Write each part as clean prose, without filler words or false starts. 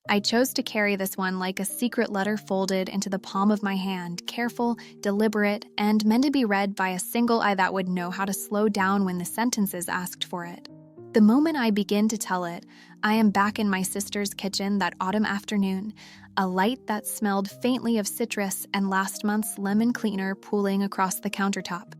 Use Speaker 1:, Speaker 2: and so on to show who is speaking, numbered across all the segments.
Speaker 1: I chose to carry this one like a secret letter folded into the palm of my hand, careful, deliberate, and meant to be read by a single eye that would know how to slow down when the sentences asked for it. The moment I begin to tell it, I am back in my sister's kitchen that autumn afternoon, a light that smelled faintly of citrus and last month's lemon cleaner pooling across the countertop.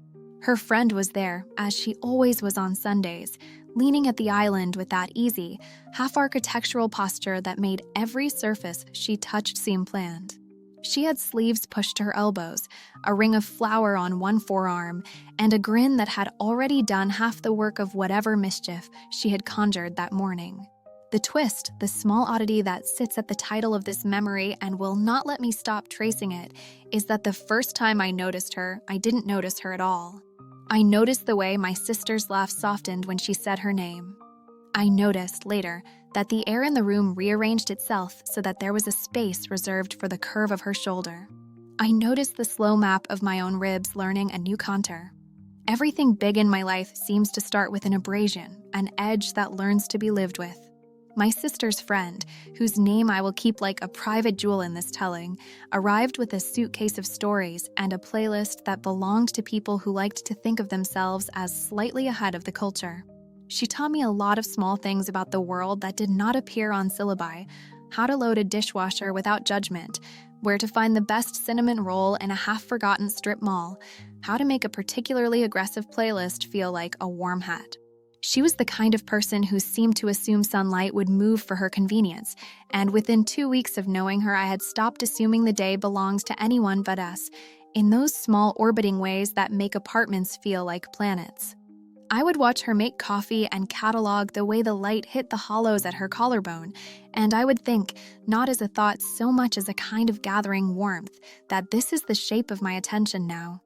Speaker 1: Her friend was there, as she always was on Sundays, leaning at the island with that easy, half-architectural posture that made every surface she touched seem planned. She had sleeves pushed to her elbows, a ring of flour on one forearm, and a grin that had already done half the work of whatever mischief she had conjured that morning. The twist, the small oddity that sits at the title of this memory and will not let me stop tracing it, is that the first time I noticed her, I didn't notice her at all. I noticed the way my sister's laugh softened when she said her name. I noticed, later, that the air in the room rearranged itself so that there was a space reserved for the curve of her shoulder. I noticed the slow map of my own ribs learning a new contour. Everything big in my life seems to start with an abrasion, an edge that learns to be lived with. My sister's friend, whose name I will keep like a private jewel in this telling, arrived with a suitcase of stories and a playlist that belonged to people who liked to think of themselves as slightly ahead of the culture. She taught me a lot of small things about the world that did not appear on syllabi: how to load a dishwasher without judgment, where to find the best cinnamon roll in a half-forgotten strip mall, how to make a particularly aggressive playlist feel like a warm hat. She was the kind of person who seemed to assume sunlight would move for her convenience, and within 2 weeks of knowing her, I had stopped assuming the day belongs to anyone but us, in those small orbiting ways that make apartments feel like planets. I would watch her make coffee and catalog the way the light hit the hollows at her collarbone, and I would think, not as a thought so much as a kind of gathering warmth, that this is the shape of my attention now.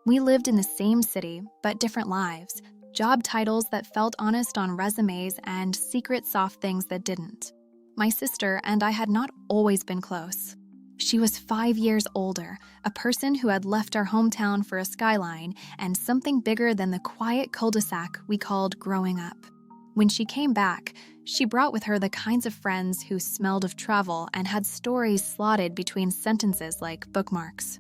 Speaker 1: We lived in the same city, but different lives, job titles that felt honest on resumes and secret soft things that didn't. My sister and I had not always been close. She was 5 years older, a person who had left our hometown for a skyline and something bigger than the quiet cul-de-sac we called growing up. When she came back, she brought with her the kinds of friends who smelled of travel and had stories slotted between sentences like bookmarks.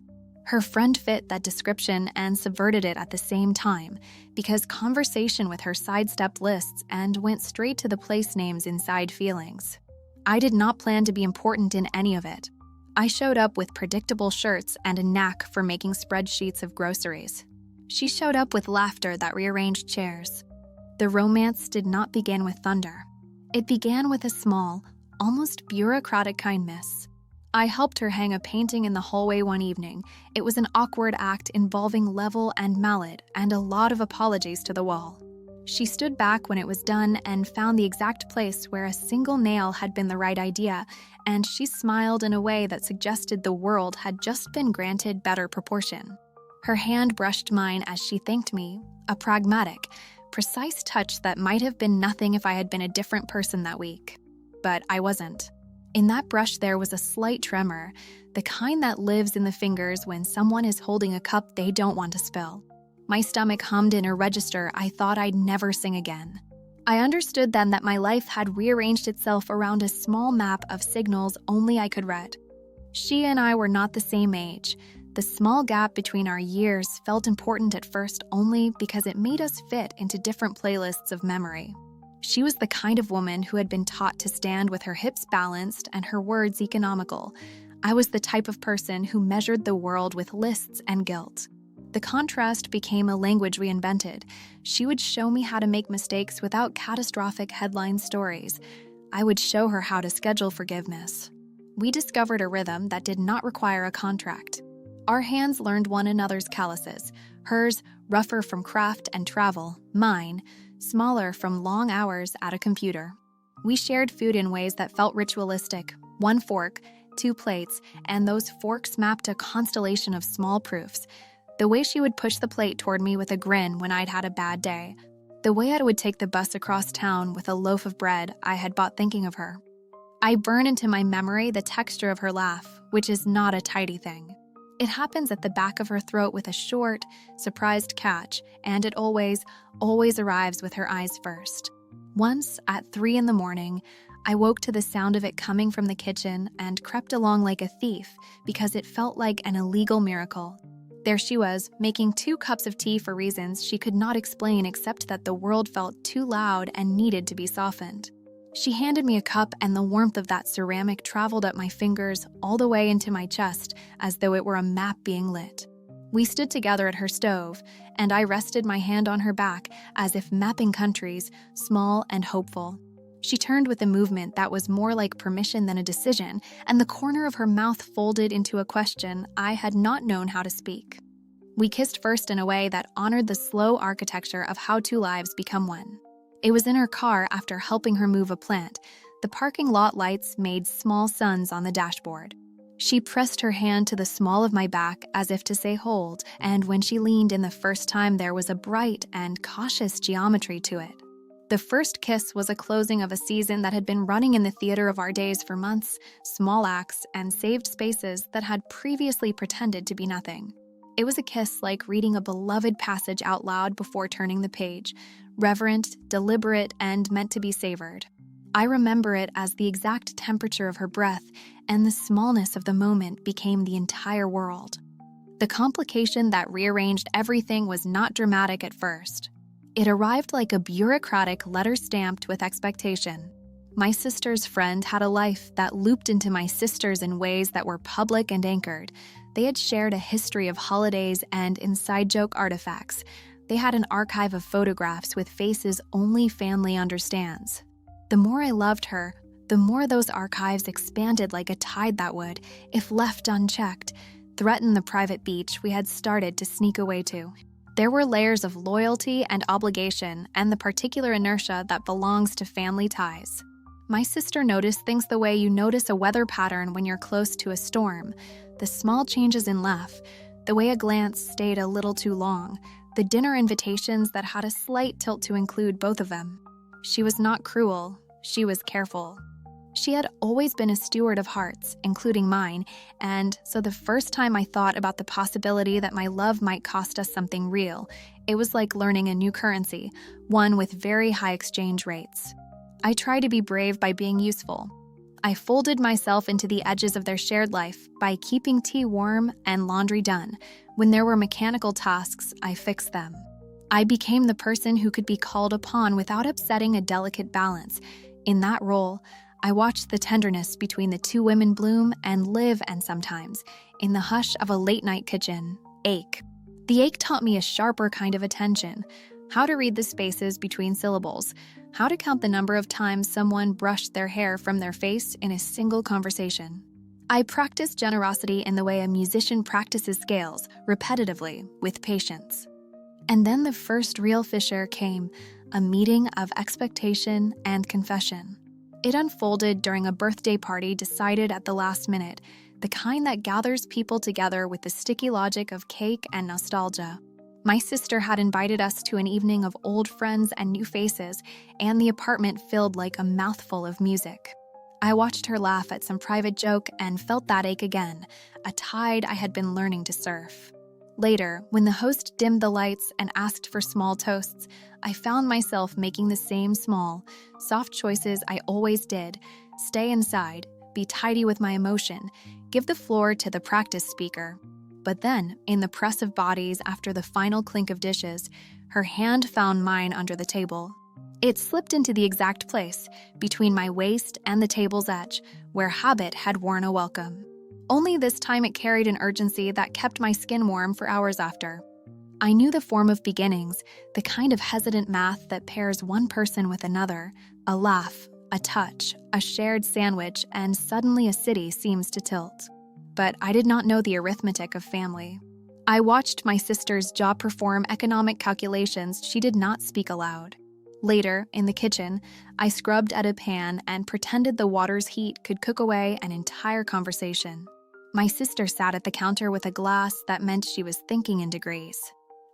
Speaker 1: Her friend fit that description and subverted it at the same time, because conversation with her sidestepped lists and went straight to the place names inside feelings. I did not plan to be important in any of it. I showed up with predictable shirts and a knack for making spreadsheets of groceries. She showed up with laughter that rearranged chairs. The romance did not begin with thunder. It began with a small, almost bureaucratic kindness. I helped her hang a painting in the hallway one evening. It was an awkward act involving level and mallet and a lot of apologies to the wall. She stood back when it was done and found the exact place where a single nail had been the right idea, and she smiled in a way that suggested the world had just been granted better proportion. Her hand brushed mine as she thanked me, a pragmatic, precise touch that might have been nothing if I had been a different person that week. But I wasn't. In that brush there was a slight tremor, the kind that lives in the fingers when someone is holding a cup they don't want to spill. My stomach hummed in a register I thought I'd never sing again. I understood then that my life had rearranged itself around a small map of signals only I could read. She and I were not the same age. The small gap between our years felt important at first only because it made us fit into different playlists of memory. She was the kind of woman who had been taught to stand with her hips balanced and her words economical. I was the type of person who measured the world with lists and guilt. The contrast became a language we invented. She would show me how to make mistakes without catastrophic headline stories. I would show her how to schedule forgiveness. We discovered a rhythm that did not require a contract. Our hands learned one another's calluses, hers rougher from craft and travel, mine smaller from long hours at a computer. We shared food in ways that felt ritualistic: 1 fork, 2 plates, and those forks mapped a constellation of small proofs. The way she would push the plate toward me with a grin when I'd had a bad day. The way I would take the bus across town with a loaf of bread I had bought thinking of her. I burn into my memory the texture of her laugh, which is not a tidy thing. It happens at the back of her throat with a short, surprised catch, and it always arrives with her eyes first. Once, at 3 in the morning, I woke to the sound of it coming from the kitchen and crept along like a thief because it felt like an illegal miracle. There she was, making 2 cups of tea for reasons she could not explain except that the world felt too loud and needed to be softened. She handed me a cup and the warmth of that ceramic traveled up my fingers all the way into my chest as though it were a map being lit. We stood together at her stove, and I rested my hand on her back as if mapping countries, small and hopeful. She turned with a movement that was more like permission than a decision, and the corner of her mouth folded into a question I had not known how to speak. We kissed first in a way that honored the slow architecture of how 2 lives become one. It was in her car after helping her move a plant. The parking lot lights made small suns on the dashboard. She pressed her hand to the small of my back as if to say hold, and when she leaned in the first time there was a bright and cautious geometry to it. The first kiss was a closing of a season that had been running in the theater of our days for months, small acts, and saved spaces that had previously pretended to be nothing. It was a kiss like reading a beloved passage out loud before turning the page, reverent, deliberate, and meant to be savored. I remember it as the exact temperature of her breath, and the smallness of the moment became the entire world. The complication that rearranged everything was not dramatic at first. It arrived like a bureaucratic letter stamped with expectation. My sister's friend had a life that looped into my sister's in ways that were public and anchored. They had shared a history of holidays and inside joke artifacts. They had an archive of photographs with faces only family understands. The more I loved her, the more those archives expanded like a tide that would, if left unchecked, threaten the private beach we had started to sneak away to. There were layers of loyalty and obligation and the particular inertia that belongs to family ties. My sister noticed things the way you notice a weather pattern when you're close to a storm. The small changes in laugh, the way a glance stayed a little too long, the dinner invitations that had a slight tilt to include both of them. She was not cruel, she was careful. She had always been a steward of hearts, including mine, and so the first time I thought about the possibility that my love might cost us something real, it was like learning a new currency, one with very high exchange rates. I tried to be brave by being useful. I folded myself into the edges of their shared life by keeping tea warm and laundry done. When there were mechanical tasks, I fixed them. I became the person who could be called upon without upsetting a delicate balance. In that role, I watched the tenderness between the 2 women bloom and live, and sometimes, in the hush of a late-night kitchen, ache. The ache taught me a sharper kind of attention, how to read the spaces between syllables, how to count the number of times someone brushed their hair from their face in a single conversation. I practiced generosity in the way a musician practices scales, repetitively, with patience. And then the first real fissure came, a meeting of expectation and confession. It unfolded during a birthday party decided at the last minute, the kind that gathers people together with the sticky logic of cake and nostalgia. My sister had invited us to an evening of old friends and new faces, and the apartment filled like a mouthful of music. I watched her laugh at some private joke and felt that ache again, a tide I had been learning to surf. Later, when the host dimmed the lights and asked for small toasts, I found myself making the same small, soft choices I always did: stay inside, be tidy with my emotion, give the floor to the practice speaker. But then, in the press of bodies after the final clink of dishes, her hand found mine under the table. It slipped into the exact place, between my waist and the table's edge, where habit had worn a welcome. Only this time it carried an urgency that kept my skin warm for hours after. I knew the form of beginnings, the kind of hesitant math that pairs one person with another, a laugh, a touch, a shared sandwich, and suddenly a city seems to tilt. But I did not know the arithmetic of family. I watched my sister's jaw perform economic calculations she did not speak aloud. Later, in the kitchen, I scrubbed at a pan and pretended the water's heat could cook away an entire conversation. My sister sat at the counter with a glass that meant she was thinking in degrees.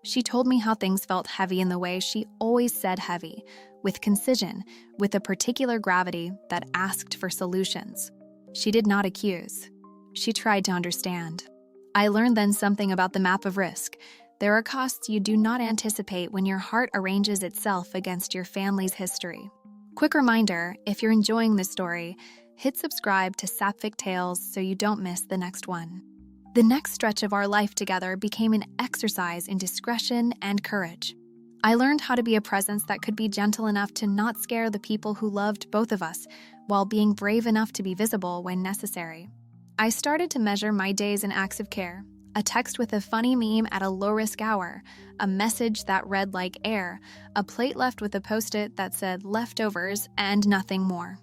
Speaker 1: She told me how things felt heavy in the way she always said heavy, with concision, with a particular gravity that asked for solutions. She did not accuse. She tried to understand. I learned then something about the map of risk. There are costs you do not anticipate when your heart arranges itself against your family's history. quick reminder, if you're enjoying this story, hit subscribe to Sapphic Tales so you don't miss the next one. The next stretch of our life together became an exercise in discretion and courage. I learned how to be a presence that could be gentle enough to not scare the people who loved both of us, while being brave enough to be visible when necessary. I started to measure my days in acts of care, a text with a funny meme at a low-risk hour, a message that read like air, a plate left with a post-it that said leftovers, and nothing more.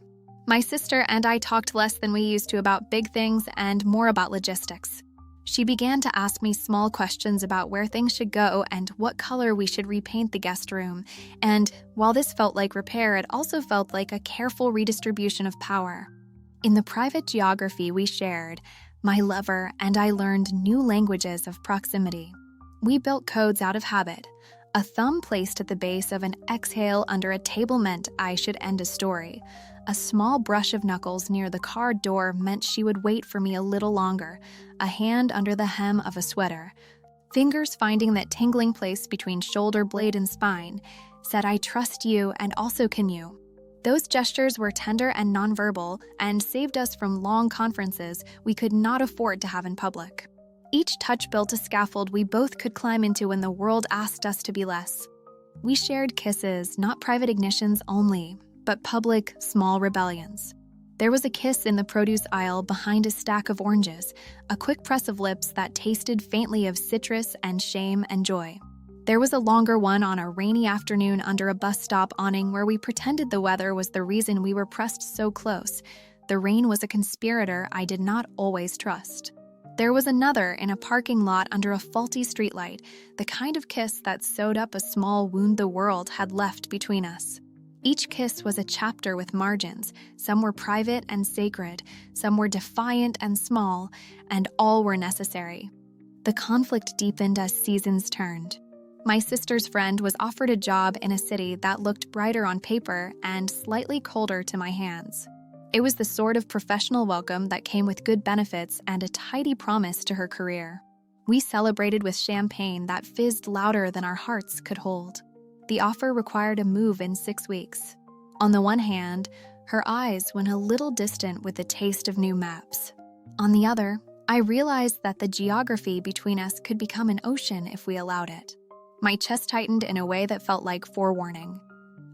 Speaker 1: My sister and I talked less than we used to about big things and more about logistics. She began to ask me small questions about where things should go and what color we should repaint the guest room. And while this felt like repair, it also felt like a careful redistribution of power. In the private geography we shared, my lover and I learned new languages of proximity. We built codes out of habit. A thumb placed at the base of an exhale under a table meant I should end a story. A small brush of knuckles near the car door meant she would wait for me a little longer. A hand under the hem of a sweater. Fingers finding that tingling place between shoulder blade and spine said I trust you and also can you. Those gestures were tender and nonverbal and saved us from long conferences we could not afford to have in public. Each touch built a scaffold we both could climb into when the world asked us to be less. We shared kisses, not private ignitions only, but public, small rebellions. There was a kiss in the produce aisle behind a stack of oranges, a quick press of lips that tasted faintly of citrus and shame and joy. There was a longer one on a rainy afternoon under a bus stop awning where we pretended the weather was the reason we were pressed so close. The rain was a conspirator I did not always trust. There was another in a parking lot under a faulty streetlight, the kind of kiss that sewed up a small wound the world had left between us. Each kiss was a chapter with margins. Some were private and sacred, some were defiant and small, and all were necessary. The conflict deepened as seasons turned. My sister's friend was offered a job in a city that looked brighter on paper and slightly colder to my hands. It was the sort of professional welcome that came with good benefits and a tidy promise to her career. We celebrated with champagne that fizzed louder than our hearts could hold. The offer required a move in 6 weeks. On the one hand, her eyes went a little distant with the taste of new maps. On the other, I realized that the geography between us could become an ocean if we allowed it. My chest tightened in a way that felt like forewarning.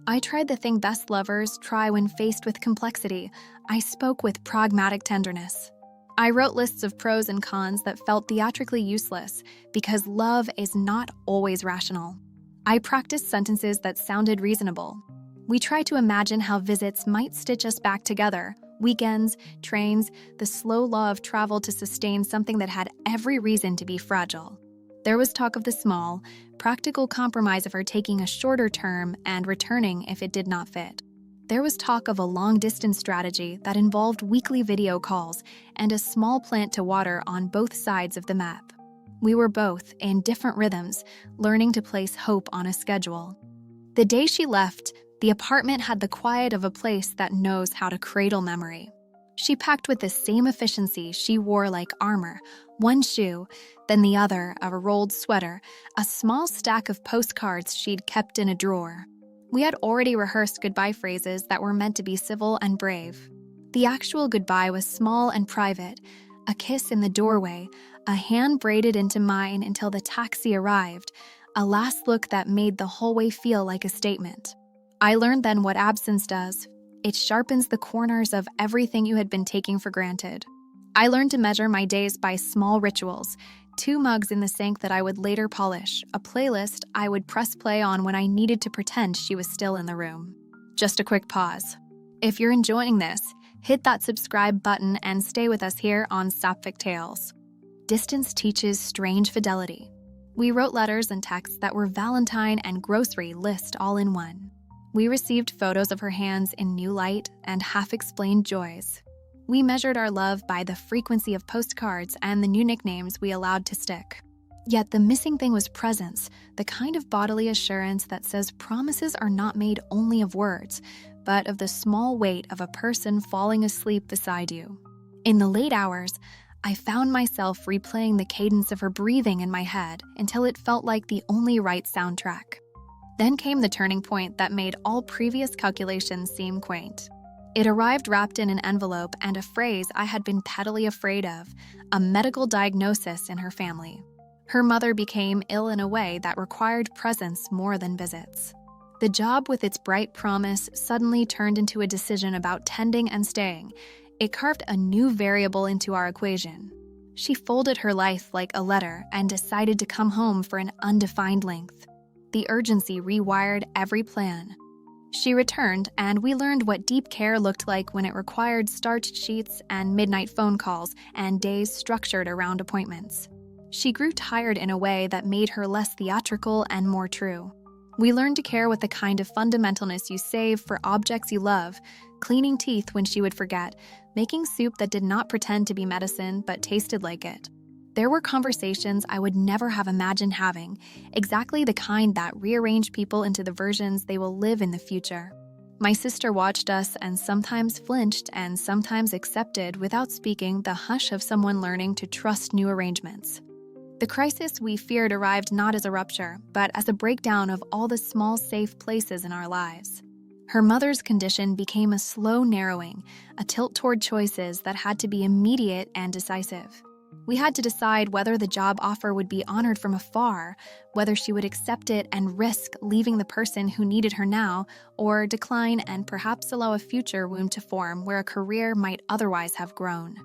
Speaker 1: I tried the thing best lovers try when faced with complexity. I spoke with pragmatic tenderness. I wrote lists of pros and cons that felt theatrically useless because love is not always rational. I practiced sentences that sounded reasonable. We tried to imagine how visits might stitch us back together. Weekends, trains, the slow law of travel to sustain something that had every reason to be fragile. There was talk of the small, practical compromise of her taking a shorter term and returning if it did not fit. There was talk of a long-distance strategy that involved weekly video calls and a small plant to water on both sides of the map. We were both, in different rhythms, learning to place hope on a schedule. The day she left, the apartment had the quiet of a place that knows how to cradle memory. She packed with the same efficiency she wore like armor, one shoe, then the other, a rolled sweater, a small stack of postcards she'd kept in a drawer. We had already rehearsed goodbye phrases that were meant to be civil and brave. The actual goodbye was small and private, a kiss in the doorway, a hand braided into mine until the taxi arrived, a last look that made the hallway feel like a statement. I learned then what absence does. It sharpens the corners of everything you had been taking for granted. I learned to measure my days by small rituals, 2 mugs in the sink that I would later polish, a playlist I would press play on when I needed to pretend she was still in the room. Just a quick pause. If you're enjoying this, hit that subscribe button and stay with us here on Sapphic Tales. Distance teaches strange fidelity. We wrote letters and texts that were Valentine and grocery list all in one. We received photos of her hands in new light and half-explained joys. We measured our love by the frequency of postcards and the new nicknames we allowed to stick. Yet the missing thing was presence, the kind of bodily assurance that says promises are not made only of words, but of the small weight of a person falling asleep beside you. In the late hours, I found myself replaying the cadence of her breathing in my head until it felt like the only right soundtrack. Then came the turning point that made all previous calculations seem quaint. It arrived wrapped in an envelope and a phrase I had been pettily afraid of, a medical diagnosis in her family. Her mother became ill in a way that required presence more than visits. The job with its bright promise suddenly turned into a decision about tending and staying. It carved a new variable into our equation. She folded her life like a letter and decided to come home for an undefined length. The urgency rewired every plan. She returned, and we learned what deep care looked like when it required starched sheets and midnight phone calls and days structured around appointments. She grew tired in a way that made her less theatrical and more true. We learned to care with the kind of fundamentalness you save for objects you love, cleaning teeth when she would forget, making soup that did not pretend to be medicine but tasted like it. There were conversations I would never have imagined having, exactly the kind that rearrange people into the versions they will live in the future. My sister watched us and sometimes flinched and sometimes accepted without speaking the hush of someone learning to trust new arrangements. The crisis we feared arrived not as a rupture, but as a breakdown of all the small, safe places in our lives. Her mother's condition became a slow narrowing, a tilt toward choices that had to be immediate and decisive. We had to decide whether the job offer would be honored from afar, whether she would accept it and risk leaving the person who needed her now, or decline and perhaps allow a future wound to form where a career might otherwise have grown.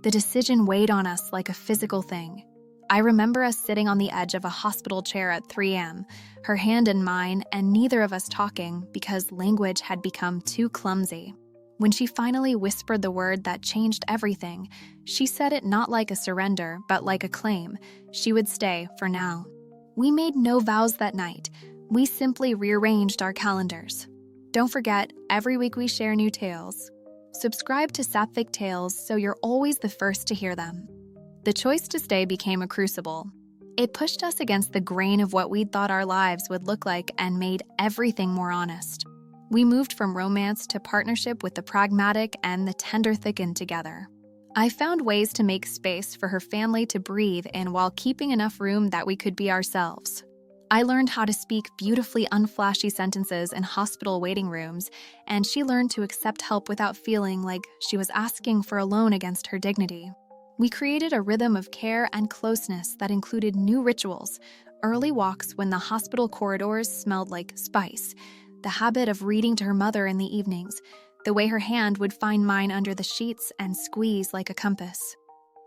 Speaker 1: The decision weighed on us like a physical thing. I remember us sitting on the edge of a hospital chair at 3 a.m., her hand in mine, and neither of us talking because language had become too clumsy. When she finally whispered the word that changed everything, she said it not like a surrender, but like a claim. She would stay for now. We made no vows that night. We simply rearranged our calendars. Don't forget, every week we share new tales. Subscribe to Sapphic Tales so you're always the first to hear them. The choice to stay became a crucible. It pushed us against the grain of what we'd thought our lives would look like and made everything more honest. We moved from romance to partnership with the pragmatic and the tender thickened together. I found ways to make space for her family to breathe in while keeping enough room that we could be ourselves. I learned how to speak beautifully unflashy sentences in hospital waiting rooms, and she learned to accept help without feeling like she was asking for a loan against her dignity. We created a rhythm of care and closeness that included new rituals, early walks when the hospital corridors smelled like spice, the habit of reading to her mother in the evenings, the way her hand would find mine under the sheets and squeeze like a compass.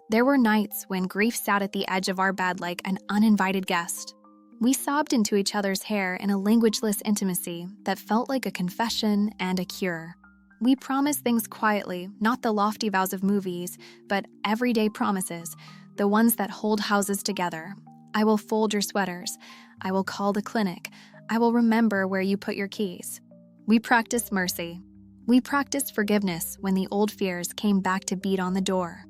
Speaker 1: There were nights when grief sat at the edge of our bed like an uninvited guest. We sobbed into each other's hair in a languageless intimacy that felt like a confession and a cure. We promised things quietly, not the lofty vows of movies, but everyday promises, the ones that hold houses together. I will fold your sweaters. I will call the clinic. I will remember where you put your keys. We practiced mercy. We practiced forgiveness when the old fears came back to beat on the door.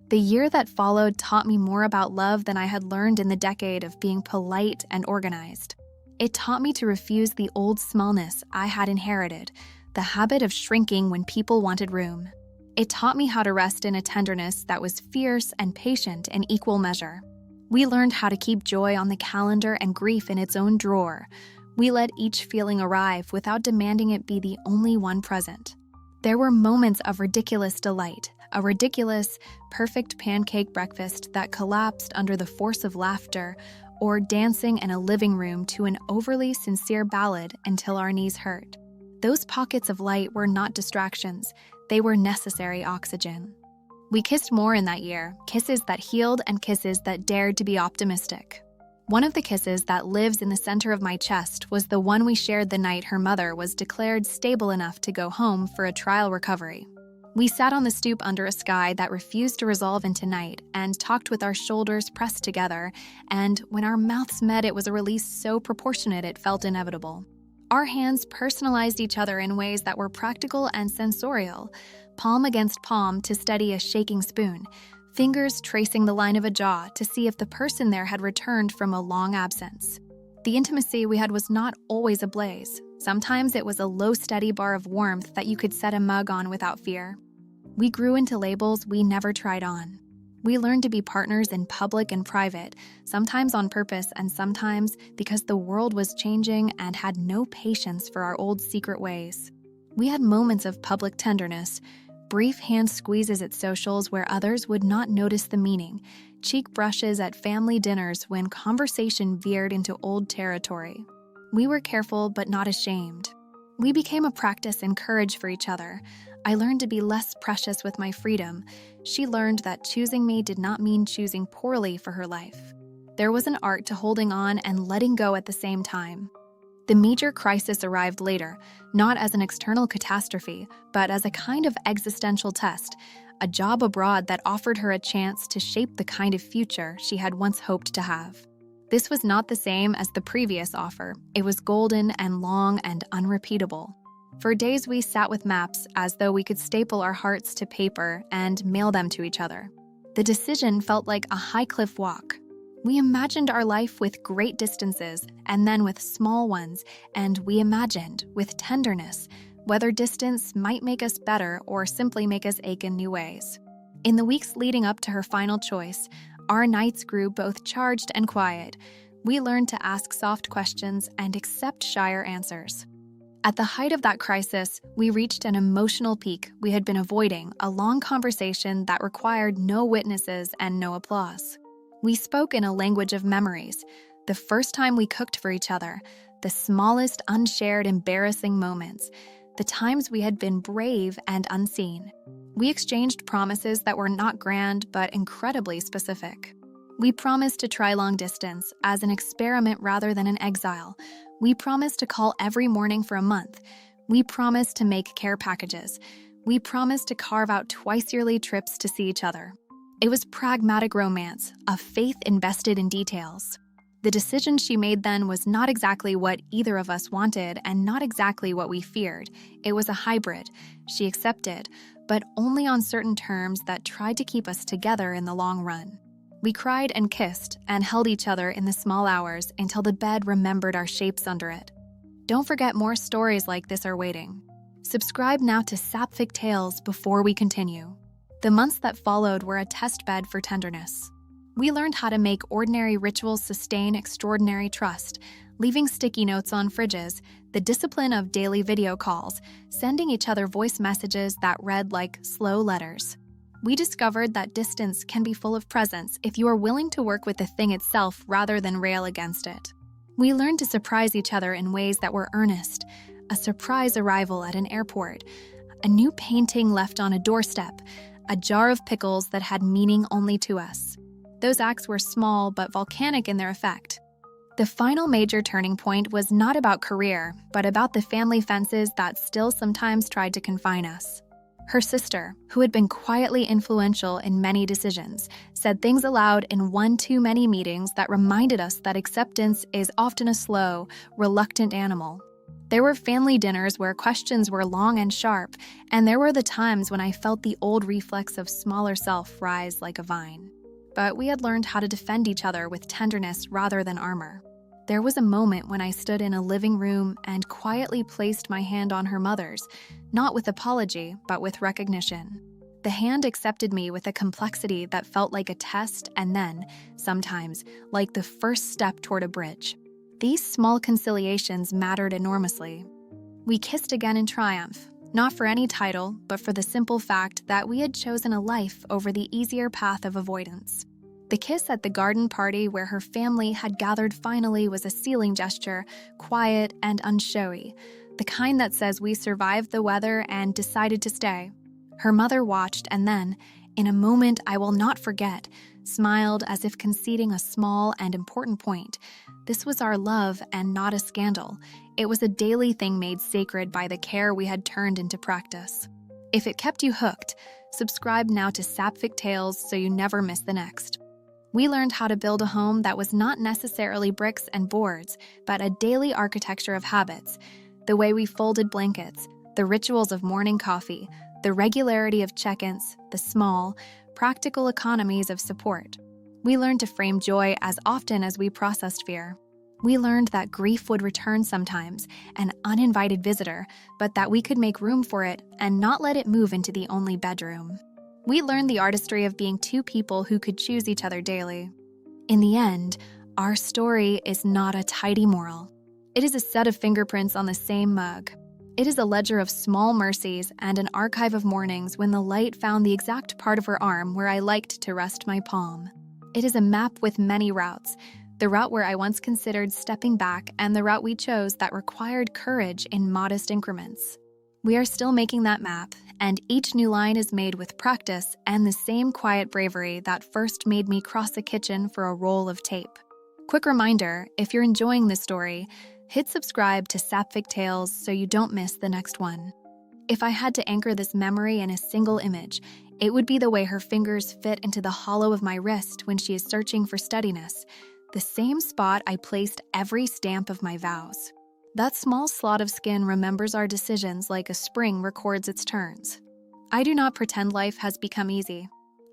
Speaker 1: The year that followed taught me more about love than I had learned in the decade of being polite and organized. It taught me to refuse the old smallness I had inherited, the habit of shrinking when people wanted room. It taught me how to rest in a tenderness that was fierce and patient in equal measure. We learned how to keep joy on the calendar and grief in its own drawer. We let each feeling arrive without demanding it be the only one present. There were moments of ridiculous delight, a ridiculous, perfect pancake breakfast that collapsed under the force of laughter, or dancing in a living room to an overly sincere ballad until our knees hurt. Those pockets of light were not distractions, they were necessary oxygen. We kissed more in that year, kisses that healed and kisses that dared to be optimistic. One of the kisses that lives in the center of my chest was the one we shared the night her mother was declared stable enough to go home for a trial recovery. We sat on the stoop under a sky that refused to resolve into night and talked with our shoulders pressed together, and when our mouths met, it was a release so proportionate it felt inevitable. Our hands personalized each other in ways that were practical and sensorial, palm against palm to steady a shaking spoon, fingers tracing the line of a jaw to see if the person there had returned from a long absence. The intimacy we had was not always ablaze. Sometimes it was a low, steady bar of warmth that you could set a mug on without fear. We grew into labels we never tried on. We learned to be partners in public and private, sometimes on purpose and sometimes because the world was changing and had no patience for our old secret ways. We had moments of public tenderness, brief hand squeezes at socials where others would not notice the meaning, cheek brushes at family dinners when conversation veered into old territory. We were careful but not ashamed. We became a practice and courage for each other. I learned to be less precious with my freedom. She learned that choosing me did not mean choosing poorly for her life. There was an art to holding on and letting go at the same time. The major crisis arrived later, not as an external catastrophe, but as a kind of existential test, a job abroad that offered her a chance to shape the kind of future she had once hoped to have. This was not the same as the previous offer. It was golden and long and unrepeatable. For days we sat with maps as though we could staple our hearts to paper and mail them to each other. The decision felt like a high cliff walk. We imagined our life with great distances and then with small ones, and we imagined, with tenderness, whether distance might make us better or simply make us ache in new ways. In the weeks leading up to her final choice, our nights grew both charged and quiet. We learned to ask soft questions and accept shyer answers. At the height of that crisis, we reached an emotional peak we had been avoiding, a long conversation that required no witnesses and no applause. We spoke in a language of memories, the first time we cooked for each other, the smallest unshared embarrassing moments, the times we had been brave and unseen. We exchanged promises that were not grand but incredibly specific. We promised to try long distance as an experiment rather than an exile. We promised to call every morning for a month. We promised to make care packages. We promised to carve out twice-yearly trips to see each other. It was pragmatic romance, a faith invested in details. The decision she made then was not exactly what either of us wanted and not exactly what we feared. It was a hybrid. She accepted, but only on certain terms that tried to keep us together in the long run. We cried and kissed and held each other in the small hours until the bed remembered our shapes under it. Don't forget, more stories like this are waiting. Subscribe now to Sapphic Tales before we continue. The months that followed were a test bed for tenderness. We learned how to make ordinary rituals sustain extraordinary trust, leaving sticky notes on fridges, the discipline of daily video calls, sending each other voice messages that read like slow letters. We discovered that distance can be full of presence if you are willing to work with the thing itself rather than rail against it. We learned to surprise each other in ways that were earnest, a surprise arrival at an airport, a new painting left on a doorstep, a jar of pickles that had meaning only to us. Those acts were small but volcanic in their effect. The final major turning point was not about career, but about the family fences that still sometimes tried to confine us. Her sister, who had been quietly influential in many decisions, said things aloud in one too many meetings that reminded us that acceptance is often a slow, reluctant animal. There were family dinners where questions were long and sharp, and there were the times when I felt the old reflex of smaller self rise like a vine. But we had learned how to defend each other with tenderness rather than armor. There was a moment when I stood in a living room and quietly placed my hand on her mother's, not with apology, but with recognition. The hand accepted me with a complexity that felt like a test and then, sometimes, like the first step toward a bridge. These small conciliations mattered enormously. We kissed again in triumph, not for any title, but for the simple fact that we had chosen a life over the easier path of avoidance. The kiss at the garden party where her family had gathered finally was a sealing gesture, quiet and unshowy, the kind that says we survived the weather and decided to stay. Her mother watched and then, in a moment I will not forget, smiled as if conceding a small and important point. This was our love and not a scandal. It was a daily thing made sacred by the care we had turned into practice. If it kept you hooked, subscribe now to Sapphic Tales so you never miss the next. We learned how to build a home that was not necessarily bricks and boards, but a daily architecture of habits. The way we folded blankets, the rituals of morning coffee, the regularity of check-ins, the small, practical economies of support. We learned to frame joy as often as we processed fear. We learned that grief would return sometimes, an uninvited visitor, but that we could make room for it and not let it move into the only bedroom. We learned the artistry of being two people who could choose each other daily. In the end, our story is not a tidy moral. It is a set of fingerprints on the same mug. It is a ledger of small mercies and an archive of mornings when the light found the exact part of her arm where I liked to rest my palm. It is a map with many routes, the route where I once considered stepping back and the route we chose that required courage in modest increments. We are still making that map, and each new line is made with practice and the same quiet bravery that first made me cross a kitchen for a roll of tape. Quick reminder, if you're enjoying this story, hit subscribe to Sapphic Tales so you don't miss the next one. If I had to anchor this memory in a single image, it would be the way her fingers fit into the hollow of my wrist when she is searching for steadiness, the same spot I placed every stamp of my vows. That small slot of skin remembers our decisions like a spring records its turns. I do not pretend life has become easy.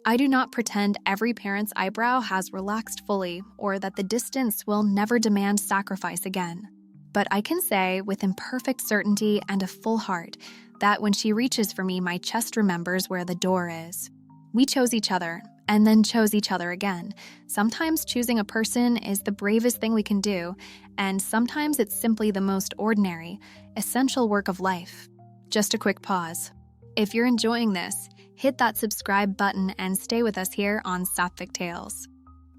Speaker 1: I do not pretend every parent's eyebrow has relaxed fully or that the distance will never demand sacrifice again. But I can say with imperfect certainty and a full heart that when she reaches for me, my chest remembers where the door is. We chose each other and then chose each other again. Sometimes choosing a person is the bravest thing we can do, and sometimes it's simply the most ordinary, essential work of life. Just a quick pause. If you're enjoying this, hit that subscribe button and stay with us here on Sapphic Tales.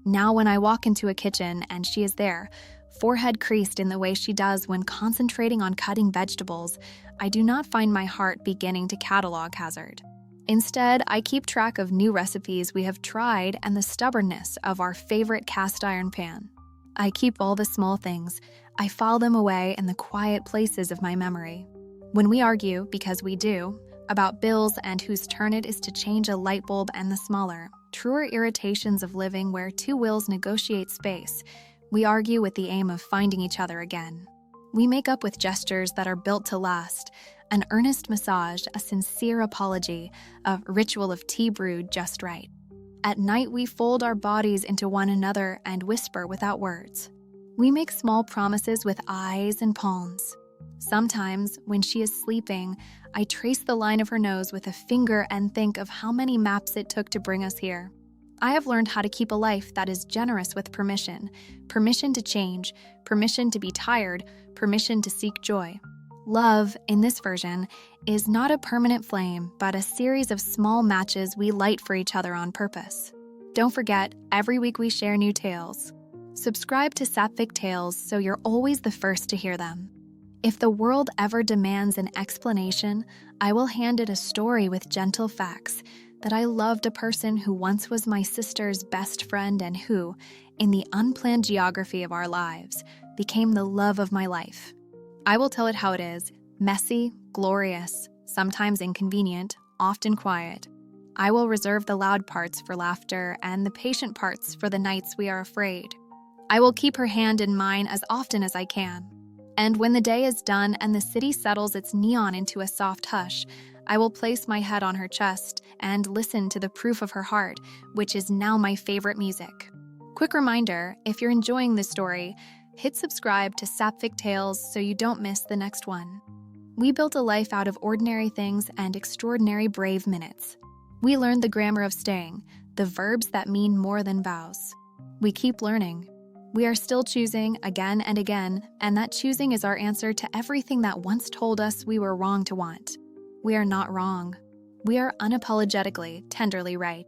Speaker 1: Now when I walk into a kitchen and she is there, forehead creased in the way she does when concentrating on cutting vegetables, I do not find my heart beginning to catalog hazard. Instead, I keep track of new recipes we have tried and the stubbornness of our favorite cast iron pan. I keep all the small things. I file them away in the quiet places of my memory. When we argue, because we do, about bills and whose turn it is to change a light bulb and the smaller, truer irritations of living where two wills negotiate space, we argue with the aim of finding each other again. We make up with gestures that are built to last, an earnest massage, a sincere apology, a ritual of tea brewed just right. At night, we fold our bodies into one another and whisper without words. We make small promises with eyes and palms. Sometimes, when she is sleeping, I trace the line of her nose with a finger and think of how many maps it took to bring us here. I have learned how to keep a life that is generous with permission to change, permission to be tired, permission to seek joy. Love, in this version, is not a permanent flame, but a series of small matches we light for each other on purpose. Don't forget, every week we share new tales. Subscribe to Sapphic Tales so you're always the first to hear them. If the world ever demands an explanation, I will hand it a story with gentle facts that I loved a person who once was my sister's best friend and who, in the unplanned geography of our lives, became the love of my life. I will tell it how it is, messy, glorious, sometimes inconvenient, often quiet. I will reserve the loud parts for laughter and the patient parts for the nights we are afraid. I will keep her hand in mine as often as I can. And when the day is done and the city settles its neon into a soft hush, I will place my head on her chest and listen to the proof of her heart, which is now my favorite music. Quick reminder, if you're enjoying this story, hit subscribe to Sapphic Tales so you don't miss the next one. We built a life out of ordinary things and extraordinary brave minutes. We learned the grammar of staying, the verbs that mean more than vows. We keep learning. We are still choosing again and again, and that choosing is our answer to everything that once told us we were wrong to want. We are not wrong. We are unapologetically, tenderly right.